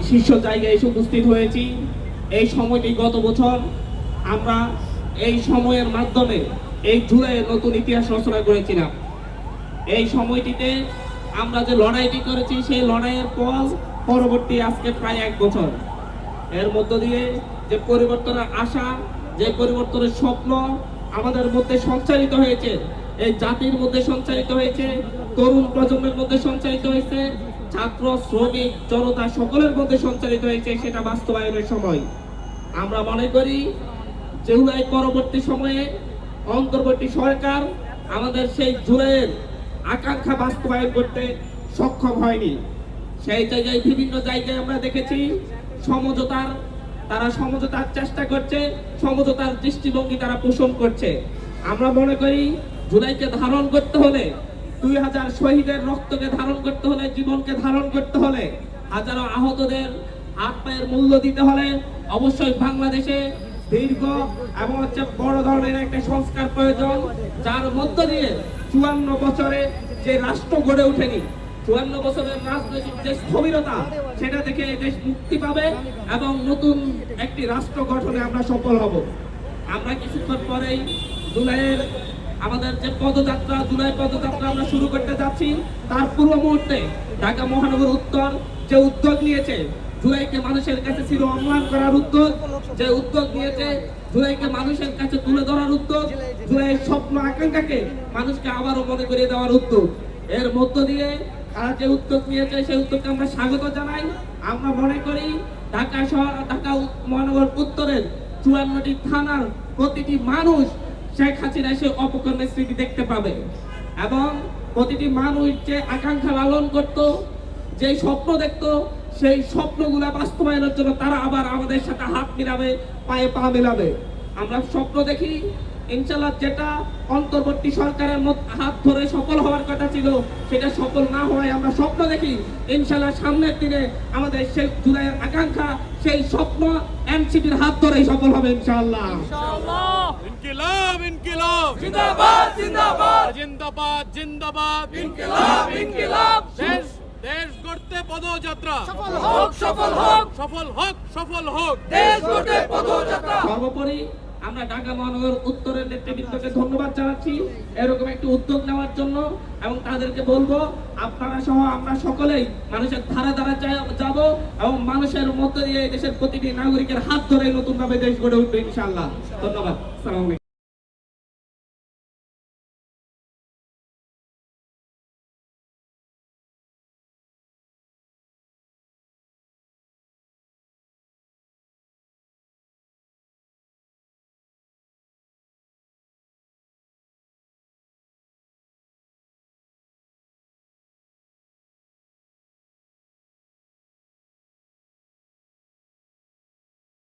শীর্ষ জায়গায় এসে উপস্থিত হয়েছি। এই সময়টি গত বছর আমরা এই সময়ের মাধ্যমে এই জুলাইয়ের নতুন ইতিহাস রচনা করেছিলাম। এই সময়টিতে আমরা যে লড়াইটি করেছি সেই লড়াইয়ের পর পরবর্তী আজকে প্রায় 1 বছর, এর মধ্য দিয়ে যে পরিবর্তনের আশা, যে পরিবর্তনের স্বপ্ন আমাদের মধ্যে সঞ্চারিত হয়েছে, এই জাতির মধ্যে সঞ্চারিত হয়েছে, তরুণ প্রজন্মের মধ্যে সঞ্চারিত হয়েছে, ছাত্র শ্রমিক জনতা সকলের মধ্যে সঞ্চারিত হয়েছে, সেটা বাস্তবায়নের সময়। আমরা মনে করি জুলাই পরবর্তী সময়ে অন্তর্বর্তী সরকার আমাদের সেই জুলাইয়ের আকাঙ্ক্ষা বাস্তবায়ন করতে সক্ষম হয়নি। সেই জায়গায় বিভিন্ন জায়গায় আমরা দেখেছি তারা সমঝোতার চেষ্টা করছে, সমঝোতার দৃষ্টিভঙ্গি তারা পোষণ করছে। আমরা মনে করি জুলাইকে ধারণ করতে হলে, 2000 শহীদের রক্তকে ধারণ করতে হলে, জীবনকে ধারণ করতে হলে, হাজারো আহতদের হাত পায়ের মূল্য দিতে হলে অবশ্যই বাংলাদেশে দীর্ঘ এবং বড় ধরনের একটা সংস্কার প্রয়োজন, যার মধ্য দিয়ে 54 বছরে যে রাষ্ট্র গড়ে ওঠেনি, 54 বছরের রাজনৈতিক যে স্থবিরতা, সেটা থেকে দেশ মুক্তি পাবে এবং নতুন একটি রাষ্ট্র গঠনে আমরা সফল হব। আমরা কিছুক্ষণ পরেই জুলাইয়ের আমাদের যে পদযাত্রা, জুলাই পদযাত্রা আমরা শুরু করতে যাচ্ছি, তার পূর্ব মুহূর্তে ঢাকা মহানগর উত্তর যে উদ্যোগ নিয়েছে, জুলাইকে মানুষের কাছে চির অম্লান করার উদ্যোগ, যে উদ্যোগ নিয়েছে জুলাইকে মানুষের কাছে তুলে ধরার উদ্যোগ, জুলাইয়ের স্বপ্ন আকাঙ্ক্ষাকে মানুষকে আবারও মনে করিয়ে দেওয়ার উদ্যোগ, এর মধ্য দিয়ে তারা যে উদ্যোগ নিয়েছে সেই উদ্যোগকে আমরা স্বাগত জানাই। আমরা মনে করি ঢাকা মহানগর উত্তরের 54টি থানার প্রতিটি মানুষ শেখ হাসিনা সে অপকর্মের স্মৃতি দেখতে পাবে এবং প্রতিটি মানুষ যে আকাঙ্ক্ষা লালন করত, যে স্বপ্ন দেখত, সেই স্বপ্নগুলা বাস্তবায়নের জন্য তারা আবার আমাদের সাথে হাত মিলাবে, পায়ে পা মিলাবে। আমরা স্বপ্ন দেখি ইনশাআল্লাহ যেটা অন্তর্বর্তী সরকারের হাত ধরে সফল হওয়ার কথা ছিল, সেটা সফল না হওয়ায় আমরা স্বপ্ন দেখি ইনশাআল্লাহ সামনের দিনে আমাদের সেই জুলাইয়ের আকাঙ্ক্ষা, সেই স্বপ্ন এনসিপির হাত ধরেই সফল হবে ইনশাআল্লাহ। ইনকিলাব ইনকিলাব জিন্দাবাদ জিন্দাবাদ জিন্দাবাদ জিন্দাবাদ ইনকিলাব ইনকিলাব দেশ গড়তে পদযাত্রা সফল হোক সফল হোক সফল হোক সফল হোক দেশ গড়তে পদযাত্রা। সর্বোপরি আমরা ঢাকা মহানগর উত্তরের নেতৃবৃন্দকে ধন্যবাদ জানাচ্ছি এরকম একটি উদ্যোগ নেওয়ার জন্য, এবং তাদেরকে বলবো আপনারা সহ আমরা সকলেই মানুষের ধারে ধারে যাব এবং মানুষের মধ্য দিয়ে দেশের প্রতিটি নাগরিকের হাত ধরে নতুন ভাবে দেশ গড়ে উঠবে ইনশাআল্লাহ। ধন্যবাদ। আসসালামু আলাইকুম।